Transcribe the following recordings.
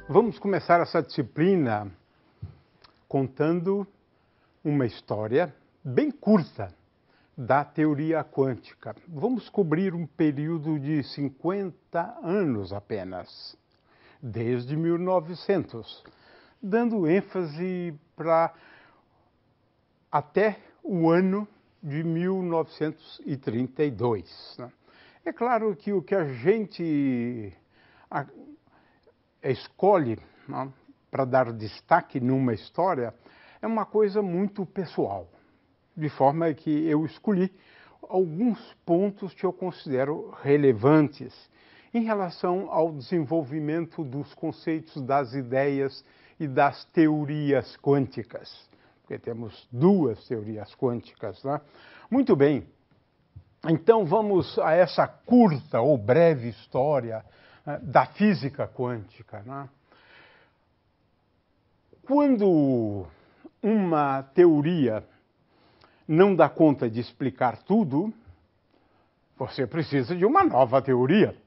Vamos começar essa disciplina contando uma história bem curta da teoria quântica. Vamos cobrir um período de 50 anos apenas, desde 1900, dando ênfase para até o ano de 1932. É claro que o que a gente escolhe para dar destaque numa história é uma coisa muito pessoal, de forma que eu escolhi alguns pontos que eu considero relevantes em relação ao desenvolvimento dos conceitos, das ideias e das teorias quânticas, porque temos duas teorias quânticas, né? Muito bem, então vamos a essa curta ou breve história da física quântica, né? Quando uma teoria não dá conta de explicar tudo, você precisa de uma nova teoria.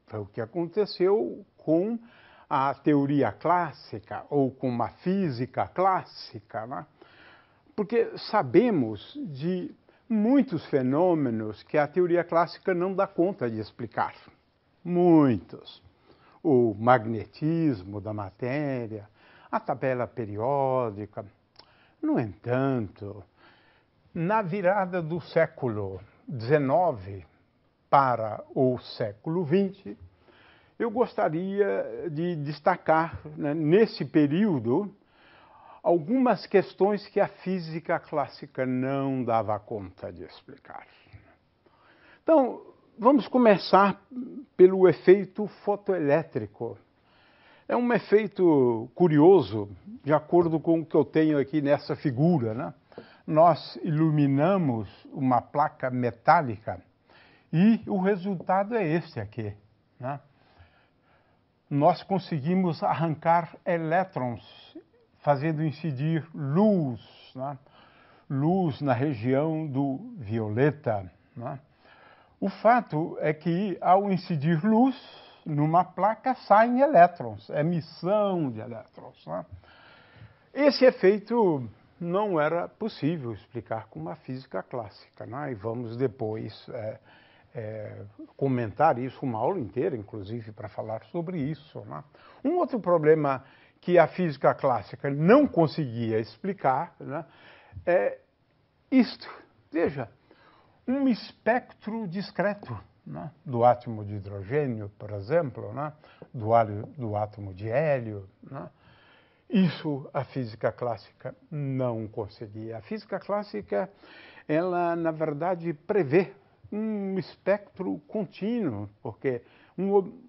Foi o que aconteceu com a teoria clássica ou com a física clássica, né? Porque sabemos de muitos fenômenos que a teoria clássica não dá conta de explicar. Muitos. O magnetismo da matéria, a tabela periódica. No entanto, na virada do século XIX para o século XX, eu gostaria de destacar, né, nesse período, algumas questões que a física clássica não dava conta de explicar. Então, vamos começar pelo efeito fotoelétrico. É um efeito curioso, de acordo com o que eu tenho aqui nessa figura, né? Nós iluminamos uma placa metálica e o resultado é este aqui, né? Nós conseguimos arrancar elétrons, fazendo incidir luz, né? Luz na região do violeta, né? O fato é que, ao incidir luz numa placa, saem elétrons, emissão de elétrons, né? Esse efeito não era possível explicar com uma física clássica, né? E vamos depois comentar isso, uma aula inteira, inclusive, para falar sobre isso, né? Um outro problema que a física clássica não conseguia explicar, né, é isto. Veja, um espectro discreto, né, do átomo de hidrogênio, por exemplo, né, do átomo de hélio, né? Isso a física clássica não conseguia. A física clássica, ela, na verdade, prevê um espectro contínuo, porque um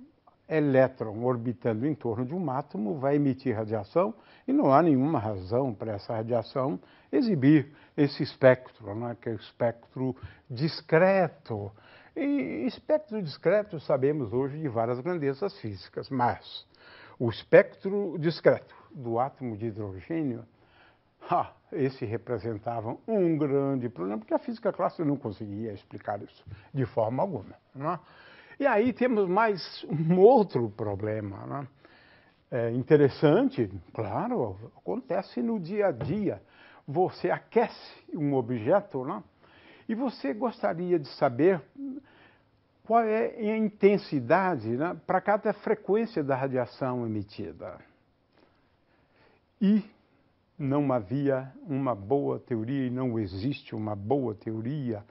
elétron orbitando em torno de um átomo vai emitir radiação e não há nenhuma razão para essa radiação exibir esse espectro, né, que é o espectro discreto. E espectro discreto sabemos hoje de várias grandezas físicas, mas o espectro discreto do átomo de hidrogênio, esse representava um grande problema, porque a física clássica não conseguia explicar isso de forma alguma, né? E aí temos mais um outro problema, né? É interessante, claro, acontece no dia a dia. Você aquece um objeto, né? E você gostaria de saber qual é a intensidade, né, para cada frequência da radiação emitida. E não havia uma boa teoria, e não existe uma boa teoria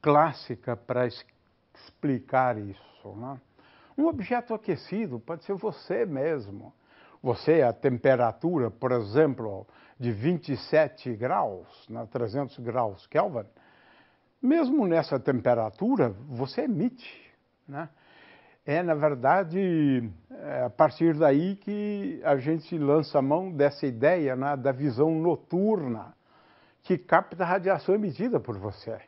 clássica para explicar isso, né? Um objeto aquecido pode ser você mesmo. Você, a temperatura, por exemplo, de 27 graus, né, 300 graus Kelvin, mesmo nessa temperatura, você emite, né? É, na verdade, a partir daí que a gente lança a mão dessa ideia, né, da visão noturna, que capta a radiação emitida por você.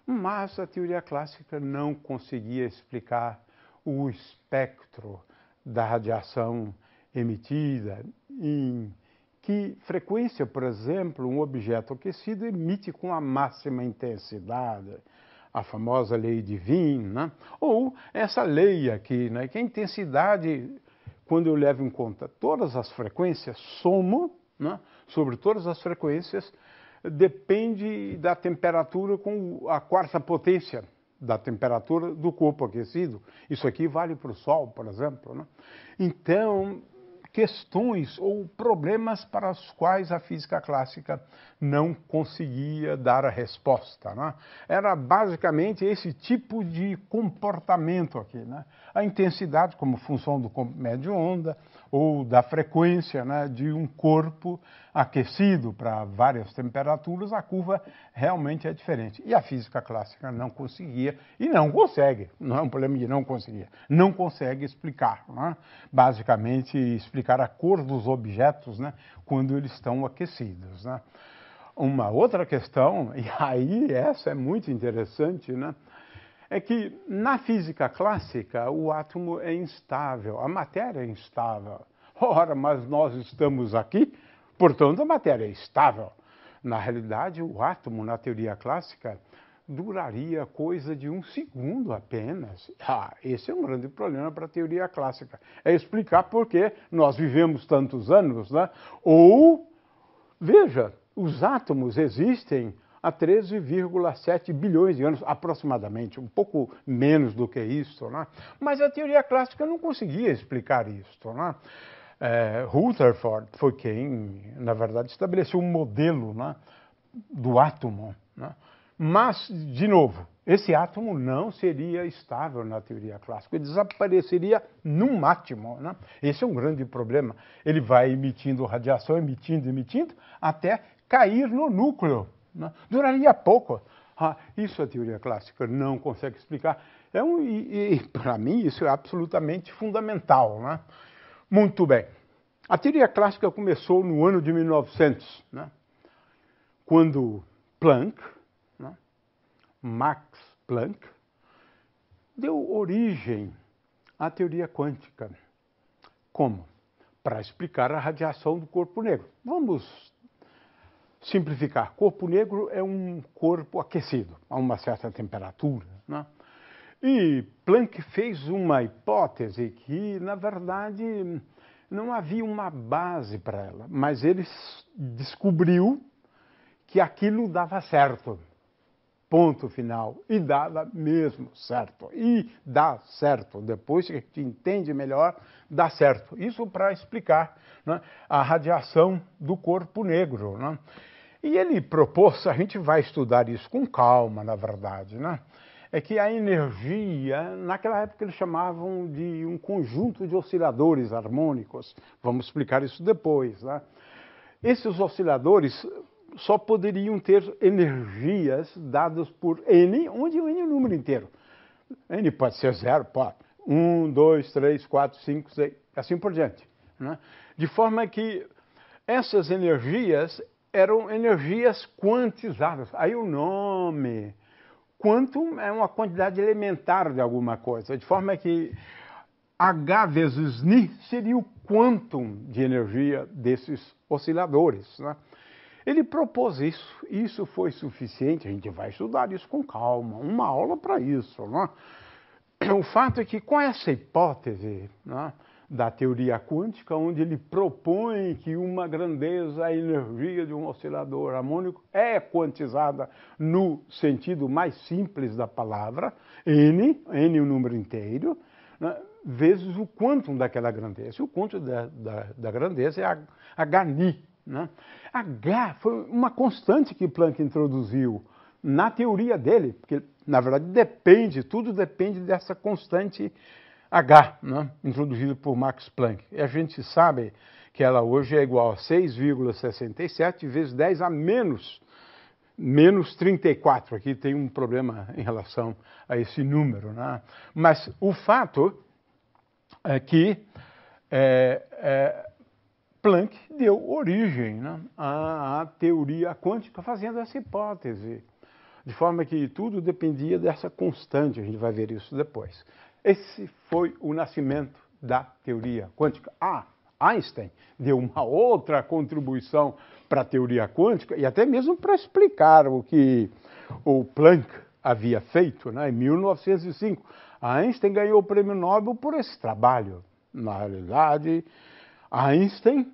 Mas a teoria clássica não conseguia explicar o espectro da radiação emitida, em que frequência, por exemplo, um objeto aquecido emite com a máxima intensidade, a famosa lei de Wien, né? Ou essa lei aqui, né, que a intensidade quando eu levo em conta todas as frequências, somo, né, sobre todas as frequências, depende da temperatura com a quarta potência da temperatura do corpo aquecido. Isso aqui vale para o Sol, por exemplo, né? Então, questões ou problemas para os quais a física clássica não conseguia dar a resposta, né? Era basicamente esse tipo de comportamento aqui, né? A intensidade como função do médio-onda ou da frequência, né, de um corpo aquecido para várias temperaturas, a curva realmente é diferente. E a física clássica não conseguia, e não consegue, não é um problema de não conseguir, não consegue explicar, né? Basicamente explicar a cor dos objetos, né, quando eles estão aquecidos, né? Uma outra questão, e aí essa é muito interessante, né, é que na física clássica o átomo é instável, a matéria é instável. Ora, mas nós estamos aqui, portanto a matéria é estável. Na realidade, o átomo, na teoria clássica, duraria coisa de 1 segundo apenas. Esse é um grande problema para a teoria clássica. É explicar por que nós vivemos tantos anos, né? Ou, veja, os átomos existem há 13,7 bilhões de anos, aproximadamente, um pouco menos do que isso, né? Mas a teoria clássica não conseguia explicar isso, né? Rutherford foi quem, na verdade, estabeleceu um modelo, né, do átomo, né? Mas, de novo, esse átomo não seria estável na teoria clássica, ele desapareceria num átomo, né? Esse é um grande problema. Ele vai emitindo radiação, emitindo, até cair no núcleo, né? Duraria pouco. Isso a teoria clássica não consegue explicar. E para mim, isso é absolutamente fundamental, né? Muito bem. A teoria clássica começou no ano de 1900, né? Quando Planck, né, Max Planck, deu origem à teoria quântica. Como? Para explicar a radiação do corpo negro. Vamos simplificar. Corpo negro é um corpo aquecido a uma certa temperatura, né? E Planck fez uma hipótese que, na verdade, não havia uma base para ela, mas ele descobriu que aquilo dava certo. Ponto final. E dava mesmo certo. E dá certo. Depois que a gente entende melhor, dá certo. Isso para explicar, né, a radiação do corpo negro, né? E ele propôs, a gente vai estudar isso com calma, na verdade, né? É que a energia, naquela época eles chamavam de um conjunto de osciladores harmônicos. Vamos explicar isso depois, né? Esses osciladores só poderiam ter energias dadas por N, onde o N é um número inteiro. N pode ser 0, pode. 1, 2, 3, 4, 5, 6, assim por diante, né? De forma que essas energias eram energias quantizadas. Aí o nome... Quantum é uma quantidade elementar de alguma coisa, de forma que H vezes Ni seria o quantum de energia desses osciladores, né? Ele propôs isso foi suficiente, a gente vai estudar isso com calma, uma aula para isso, né? O fato é que com essa hipótese, né, da teoria quântica, onde ele propõe que uma grandeza, a energia de um oscilador harmônico é quantizada no sentido mais simples da palavra, N o número inteiro, né, vezes o quantum daquela grandeza. E o quantum da grandeza é Hν, né? H foi uma constante que Planck introduziu na teoria dele, porque, na verdade, tudo depende dessa constante H, né, introduzido por Max Planck. E a gente sabe que ela hoje é igual a 6,67 vezes 10 a menos 34. Aqui tem um problema em relação a esse número, né? Mas o fato é que Planck deu origem, né, à teoria quântica fazendo essa hipótese. De forma que tudo dependia dessa constante, a gente vai ver isso depois. Esse foi o nascimento da teoria quântica. Einstein deu uma outra contribuição para a teoria quântica e até mesmo para explicar o que o Planck havia feito, né, em 1905. Einstein ganhou o prêmio Nobel por esse trabalho, Na realidade, Einstein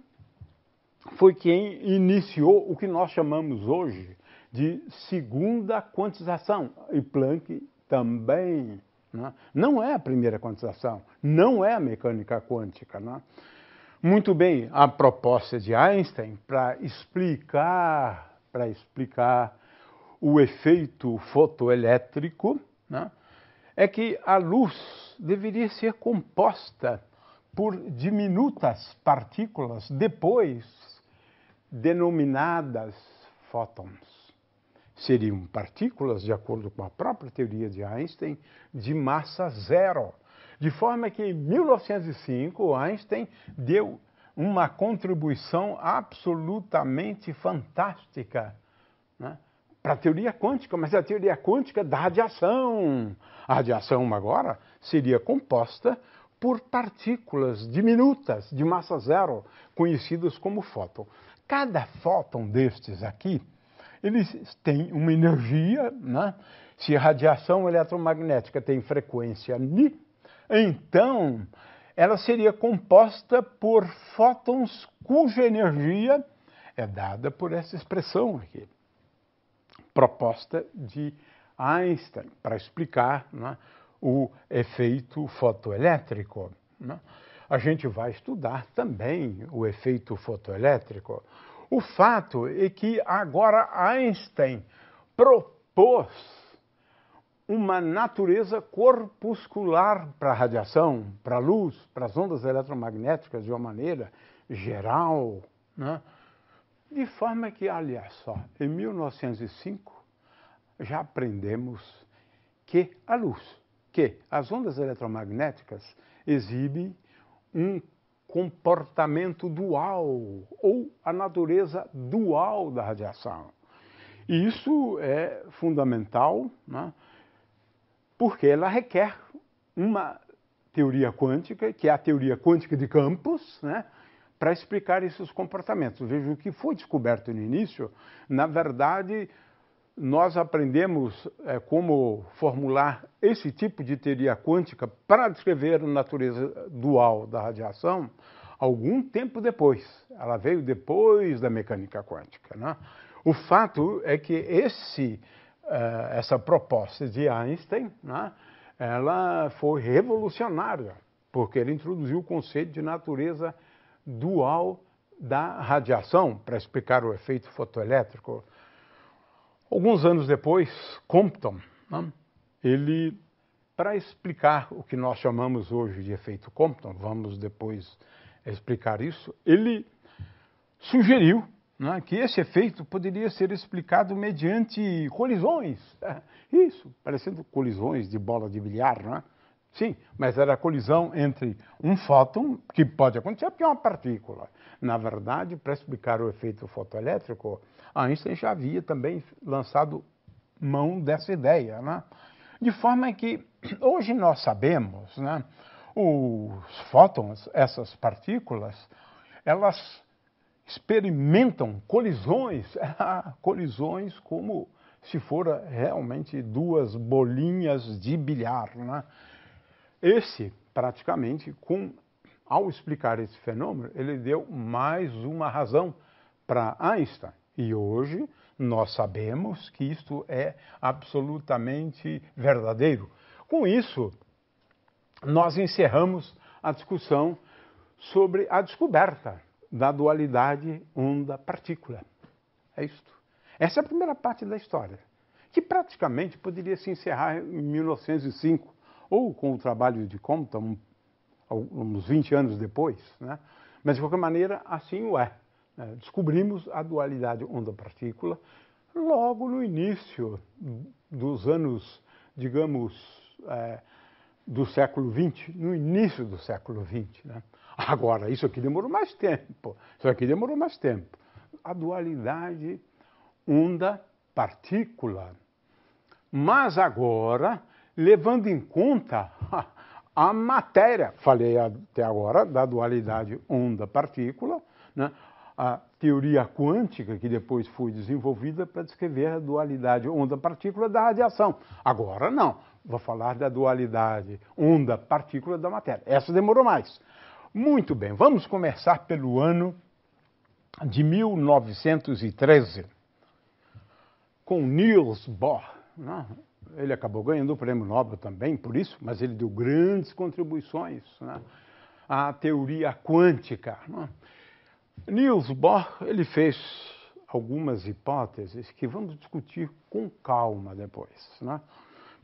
foi quem iniciou o que nós chamamos hoje de segunda quantização, e Planck também. Né? Não é a primeira quantização, não é a mecânica quântica. Né? Muito bem, a proposta de Einstein para explicar o efeito fotoelétrico, né, é que a luz deveria ser composta por diminutas partículas, depois denominadas fótons. Seriam partículas, de acordo com a própria teoria de Einstein, de massa zero. De forma que em 1905, Einstein deu uma contribuição absolutamente fantástica, né, para a teoria quântica, mas a teoria quântica da radiação. A radiação agora seria composta por partículas diminutas, de massa zero, conhecidas como fóton. Cada fóton destes aqui, eles têm uma energia, né? Se a radiação eletromagnética tem frequência Ni, então ela seria composta por fótons cuja energia é dada por essa expressão aqui, proposta de Einstein, para explicar, né, o efeito fotoelétrico. Né? A gente vai estudar também o efeito fotoelétrico. O fato é que agora Einstein propôs uma natureza corpuscular para a radiação, para a luz, para as ondas eletromagnéticas de uma maneira geral, né? De forma que, olha só, em 1905 já aprendemos que a luz, que as ondas eletromagnéticas exibem um comportamento dual, ou a natureza dual da radiação. E isso é fundamental, né, porque ela requer uma teoria quântica, que é a teoria quântica de campos, né, para explicar esses comportamentos. Veja, o que foi descoberto no início, na verdade, nós aprendemos como formular esse tipo de teoria quântica para descrever a natureza dual da radiação algum tempo depois. Ela veio depois da mecânica quântica. Né? O fato é que essa proposta de Einstein, né, ela foi revolucionária, porque ele introduziu o conceito de natureza dual da radiação para explicar o efeito fotoelétrico. Alguns anos depois, Compton, né, ele, para explicar o que nós chamamos hoje de efeito Compton, vamos depois explicar isso, ele sugeriu, né, que esse efeito poderia ser explicado mediante colisões. Isso, parecendo colisões de bola de bilhar, né? Sim, mas era a colisão entre um fóton, que pode acontecer porque é uma partícula. Na verdade, para explicar o efeito fotoelétrico, Einstein já havia também lançado mão dessa ideia. Né? De forma que hoje nós sabemos, né, os fótons, essas partículas, elas experimentam colisões, colisões como se foram realmente duas bolinhas de bilhar, né? Praticamente, ao explicar esse fenômeno, ele deu mais uma razão para Einstein. E hoje nós sabemos que isto é absolutamente verdadeiro. Com isso, nós encerramos a discussão sobre a descoberta da dualidade onda-partícula. É isto. Essa é a primeira parte da história, que praticamente poderia se encerrar em 1905, ou com o trabalho de Compton, uns 20 anos depois, né? Mas, de qualquer maneira, assim o é. Descobrimos a dualidade onda-partícula logo no início dos anos, digamos, do século XX, no início do século XX. Né? Agora, isso aqui demorou mais tempo. A dualidade onda-partícula. Mas agora, levando em conta a matéria, falei até agora da dualidade onda-partícula, né? A teoria quântica que depois foi desenvolvida para descrever a dualidade onda-partícula da radiação. Agora não, vou falar da dualidade onda-partícula da matéria. Essa demorou mais. Muito bem, vamos começar pelo ano de 1913, com Niels Bohr, né? Ele acabou ganhando o prêmio Nobel também por isso, mas ele deu grandes contribuições, né, à teoria quântica, né? Niels Bohr, ele fez algumas hipóteses que vamos discutir com calma depois, né?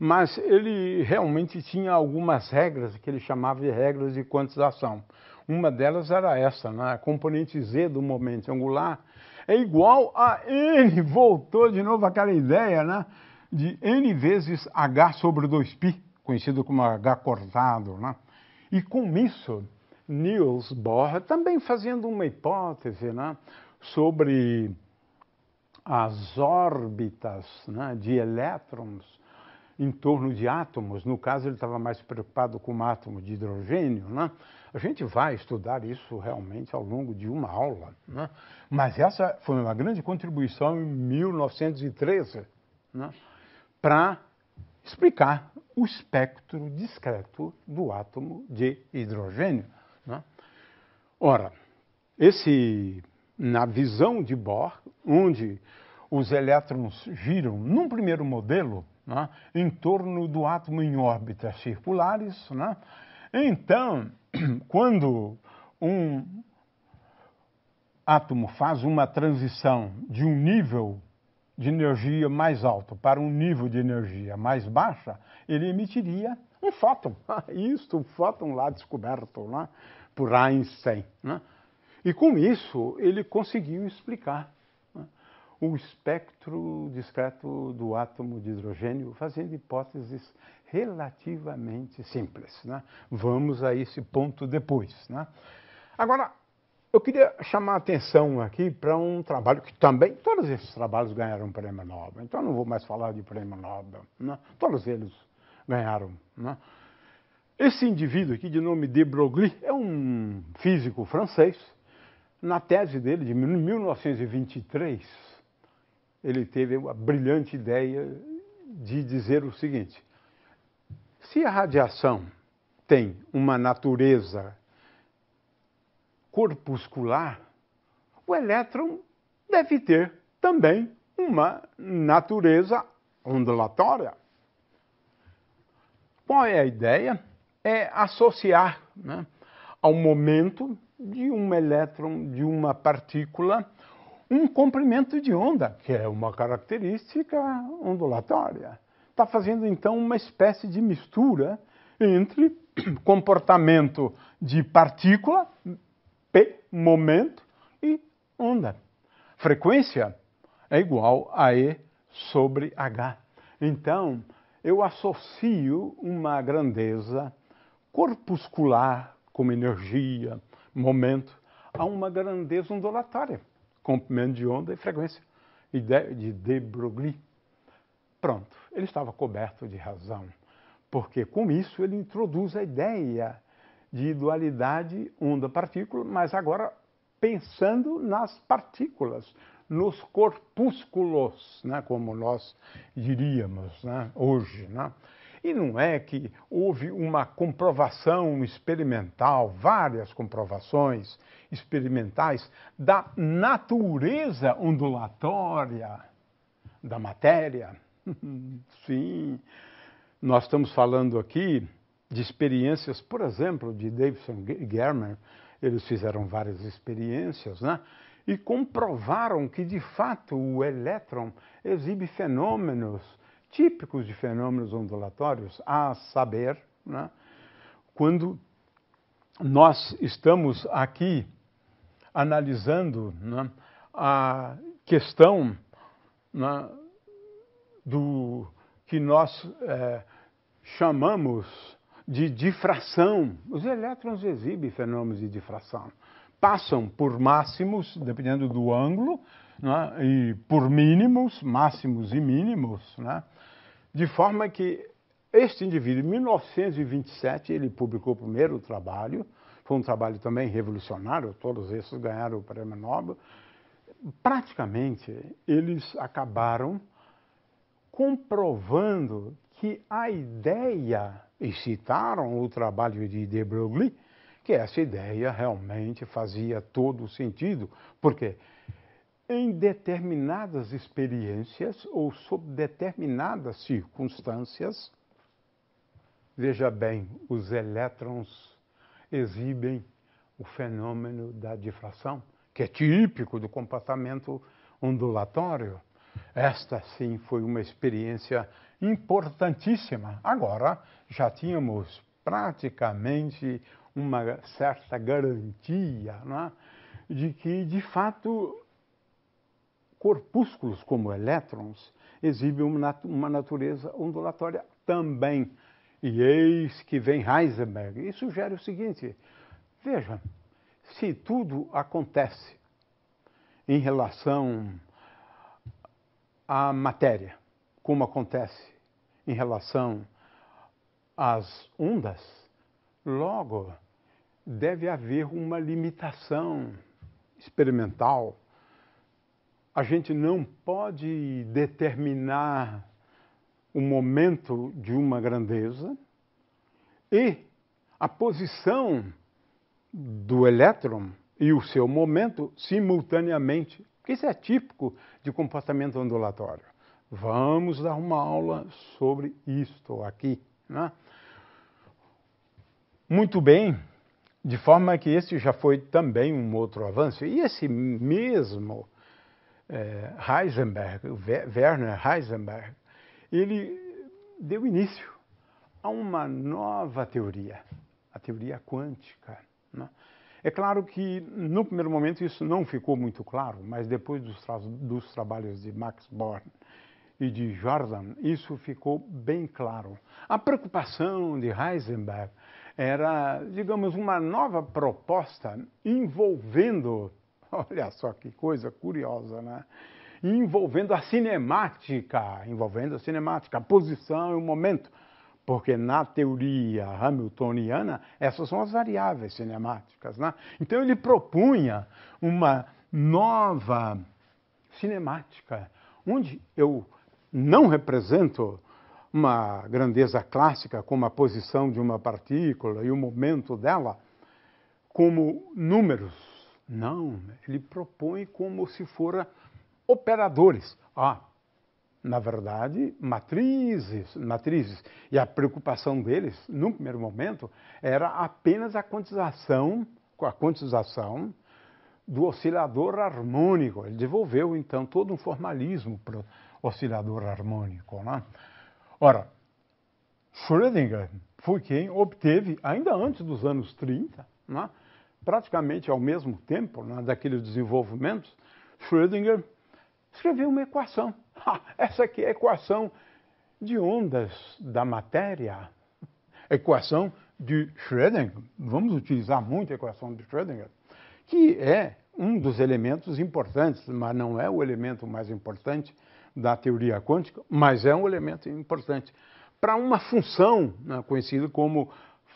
Mas ele realmente tinha algumas regras que ele chamava de regras de quantização. Uma delas era essa, né? A componente Z do momento angular é igual a N, voltou de novo aquela ideia, né, de N vezes H sobre 2π, conhecido como H cortado, né? E com isso, Niels Bohr também fazendo uma hipótese, né, sobre as órbitas, né, de elétrons em torno de átomos. No caso, ele estava mais preocupado com o átomo de hidrogênio, né? A gente vai estudar isso realmente ao longo de uma aula, né? Mas essa foi uma grande contribuição em 1913, né, para explicar o espectro discreto do átomo de hidrogênio, né? Ora, na visão de Bohr, onde os elétrons giram, num primeiro modelo, né, em torno do átomo em órbitas circulares, né? Então, quando um átomo faz uma transição de um nível de energia mais alto para um nível de energia mais baixa, ele emitiria um fóton. Isto, o fóton lá descoberto, né, por Einstein, né? E com isso ele conseguiu explicar, né, o espectro discreto do átomo de hidrogênio, fazendo hipóteses relativamente simples, né? Vamos a esse ponto depois, né? Agora, eu queria chamar a atenção aqui para um trabalho que também, todos esses trabalhos ganharam um prêmio Nobel, então eu não vou mais falar de prêmio Nobel, né? Todos eles ganharam, né? Esse indivíduo aqui, de nome de Broglie, é um físico francês. Na tese dele, de 1923, ele teve a brilhante ideia de dizer o seguinte: se a radiação tem uma natureza corpuscular, o elétron deve ter também uma natureza ondulatória. Qual é a ideia? É associar, né, ao momento de um elétron, de uma partícula, um comprimento de onda, que é uma característica ondulatória. Está fazendo, então, uma espécie de mistura entre comportamento de partícula, P, momento, e onda. Frequência é igual a E sobre H. Então, eu associo uma grandeza corpuscular, como energia, momento, a uma grandeza ondulatória, comprimento de onda e frequência, ideia de de Broglie. Pronto, ele estava coberto de razão, porque com isso ele introduz a ideia de dualidade onda-partícula, mas agora pensando nas partículas, nos corpúsculos, né, como nós diríamos, né, hoje, né? E não é que houve uma comprovação experimental, várias comprovações experimentais da natureza ondulatória da matéria. Sim, nós estamos falando aqui de experiências, por exemplo, de Davidson e Germer. Eles fizeram várias experiências, né? E comprovaram que, de fato, o elétron exibe fenômenos típicos de fenômenos ondulatórios, a saber, né, quando nós estamos aqui analisando, né, a questão, né, do que nós chamamos de difração. Os elétrons exibem fenômenos de difração. Passam por máximos, dependendo do ângulo, né, e por mínimos, máximos e mínimos, né, de forma que este indivíduo, em 1927, ele publicou o primeiro trabalho. Foi um trabalho também revolucionário, todos esses ganharam o prêmio Nobel. Praticamente, eles acabaram comprovando que a ideia, e citaram o trabalho de de Broglie, que essa ideia realmente fazia todo sentido, porque em determinadas experiências ou sob determinadas circunstâncias, veja bem, os elétrons exibem o fenômeno da difração, que é típico do comportamento ondulatório. Esta, sim, foi uma experiência importantíssima. Agora, já tínhamos praticamente uma certa garantia, né, de que, de fato, corpúsculos como elétrons exibem uma natureza ondulatória também. E eis que vem Heisenberg e sugere o seguinte: veja, se tudo acontece em relação à matéria, como acontece em relação às ondas, logo deve haver uma limitação experimental. A gente não pode determinar o momento de uma grandeza e a posição do elétron e o seu momento simultaneamente. Isso é típico de comportamento ondulatório. Vamos dar uma aula sobre isto aqui, né? Muito bem, de forma que esse já foi também um outro avanço. E esse mesmo Heisenberg, Werner Heisenberg, ele deu início a uma nova teoria, a teoria quântica, né? É claro que, no primeiro momento, isso não ficou muito claro, mas depois dos trabalhos de Max Born e de Jordan, isso ficou bem claro. A preocupação de Heisenberg era, digamos, uma nova proposta envolvendo, olha só que coisa curiosa, né? Envolvendo a cinemática, a posição e o momento. Porque na teoria hamiltoniana, essas são as variáveis cinemáticas, né? Então ele propunha uma nova cinemática, onde eu não represento uma grandeza clássica como a posição de uma partícula e o momento dela como números. Não, ele propõe como se foram operadores. Na verdade, matrizes. E a preocupação deles, no primeiro momento, era apenas a quantização do oscilador harmônico. Ele desenvolveu, então, todo um formalismo para o oscilador harmônico, né? Ora, Schrödinger foi quem obteve, ainda antes dos anos 30, né, praticamente ao mesmo tempo, né, daqueles desenvolvimentos, Schrödinger escreveu uma equação. Essa aqui é a equação de ondas da matéria. A equação de Schrödinger. Vamos utilizar muito a equação de Schrödinger, que é um dos elementos importantes, mas não é o elemento mais importante da teoria quântica, mas é um elemento importante para uma função, né, conhecida como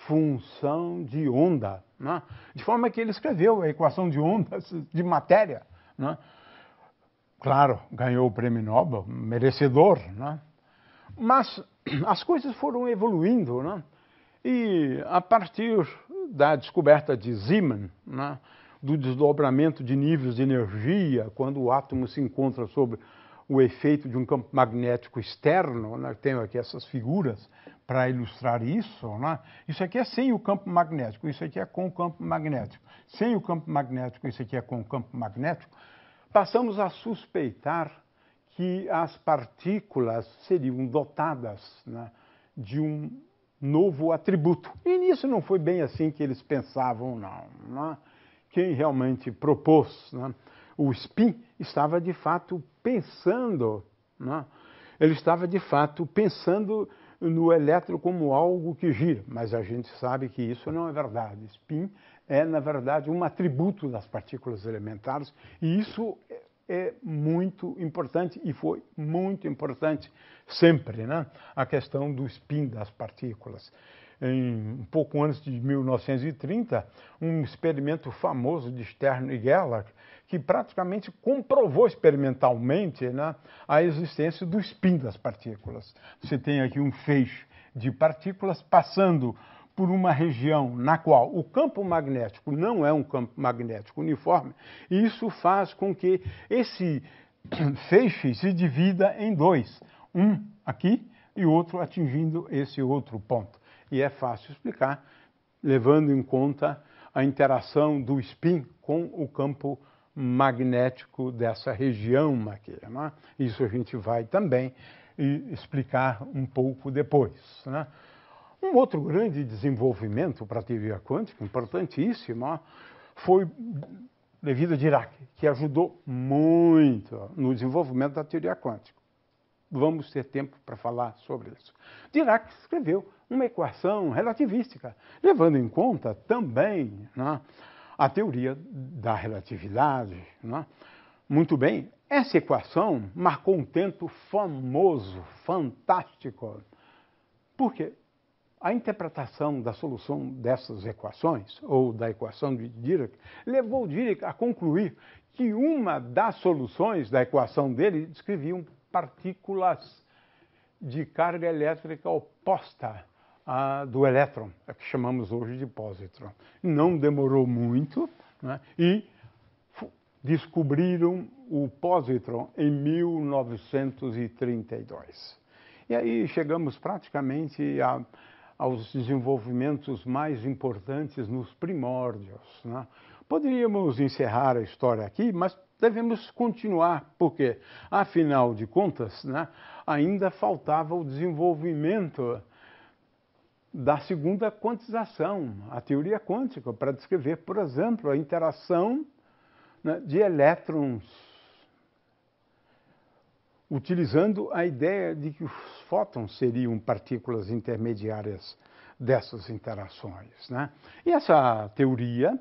função de onda, né? De forma que ele escreveu a equação de ondas de matéria, né? Claro, ganhou o prêmio Nobel, merecedor, né? Mas as coisas foram evoluindo, né? E a partir da descoberta de Zeeman, né, do desdobramento de níveis de energia, quando o átomo se encontra sob o efeito de um campo magnético externo, né? Tenho aqui essas figuras para ilustrar isso, né? Isso aqui é sem o campo magnético, isso aqui é com o campo magnético. Sem o campo magnético, isso aqui é com o campo magnético. Passamos a suspeitar que as partículas seriam dotadas, né, de um novo atributo. E nisso não foi bem assim que eles pensavam, não, né? Quem realmente propôs, né, o spin estava de fato pensando, né? Ele estava de fato pensando no elétron como algo que gira, mas a gente sabe que isso não é verdade. Spin é, na verdade, um atributo das partículas elementares, e isso é muito importante, e foi muito importante sempre, né? A questão do spin das partículas. Um pouco antes de 1930, um experimento famoso de Stern e Gerlach, que praticamente comprovou experimentalmente, né, a existência do spin das partículas. Você tem aqui um feixe de partículas passando por uma região na qual o campo magnético não é um campo magnético uniforme, isso faz com que esse feixe se divida em dois, um aqui e outro atingindo esse outro ponto. E é fácil explicar, levando em conta a interação do spin com o campo magnético dessa região aqui. Né? Isso a gente vai também explicar um pouco depois. Né? Um outro grande desenvolvimento para a teoria quântica, importantíssimo, foi Levi de Dirac, que ajudou muito no desenvolvimento da teoria quântica. Vamos ter tempo para falar sobre isso. Dirac escreveu uma equação relativística, levando em conta também, né, a teoria da relatividade. Né? Muito bem, essa equação marcou um tempo famoso, fantástico. Por quê? A interpretação da solução dessas equações, ou da equação de Dirac, levou Dirac a concluir que uma das soluções da equação dele descreviam partículas de carga elétrica oposta à do elétron, a que chamamos hoje de positron. Não demorou muito, né, e descobriram o positron em 1932. E aí chegamos praticamente aos desenvolvimentos mais importantes nos primórdios. Né? Poderíamos encerrar a história aqui, mas devemos continuar, porque, afinal de contas, né, ainda faltava o desenvolvimento da segunda quantização, a teoria quântica, para descrever, por exemplo, a interação, né, de elétrons, utilizando a ideia de que os fótons seriam partículas intermediárias dessas interações. Né? E essa teoria,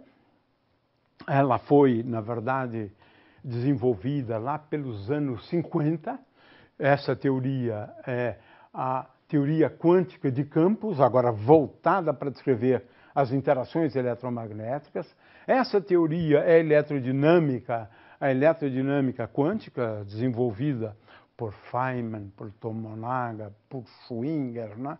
ela foi, na verdade, desenvolvida lá pelos anos 50. Essa teoria é a teoria quântica de campos, agora voltada para descrever as interações eletromagnéticas. Essa teoria é a eletrodinâmica quântica, desenvolvida por Feynman, por Tomonaga, por Schwinger, né?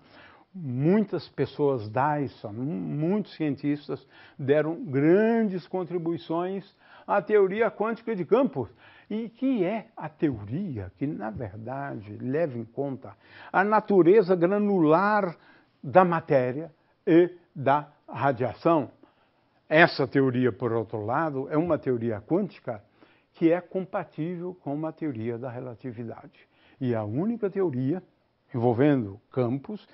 Muitas pessoas, Dyson, muitos cientistas deram grandes contribuições à teoria quântica de campos, e que é a teoria que, na verdade, leva em conta a natureza granular da matéria e da radiação. Essa teoria, por outro lado, é uma teoria quântica que é compatível com a teoria da relatividade. E é a única teoria envolvendo campos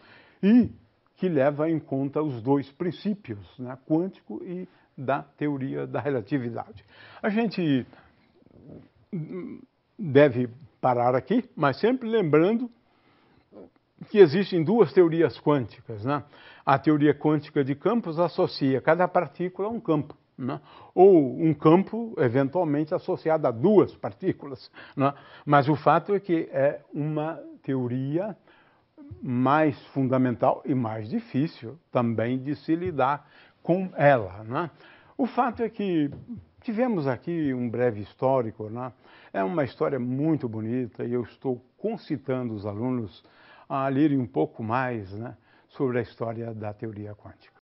e que leva em conta os dois princípios, né, quântico e da teoria da relatividade. A gente deve parar aqui, mas sempre lembrando que existem duas teorias quânticas. Né? A teoria quântica de campos associa cada partícula a um campo, né? Ou um campo eventualmente associado a duas partículas. Né? Mas o fato é que é uma teoria mais fundamental e mais difícil também de se lidar com ela. Né? O fato é que tivemos aqui um breve histórico, né? É uma história muito bonita e eu estou concitando os alunos a lerem um pouco mais, né, sobre a história da teoria quântica.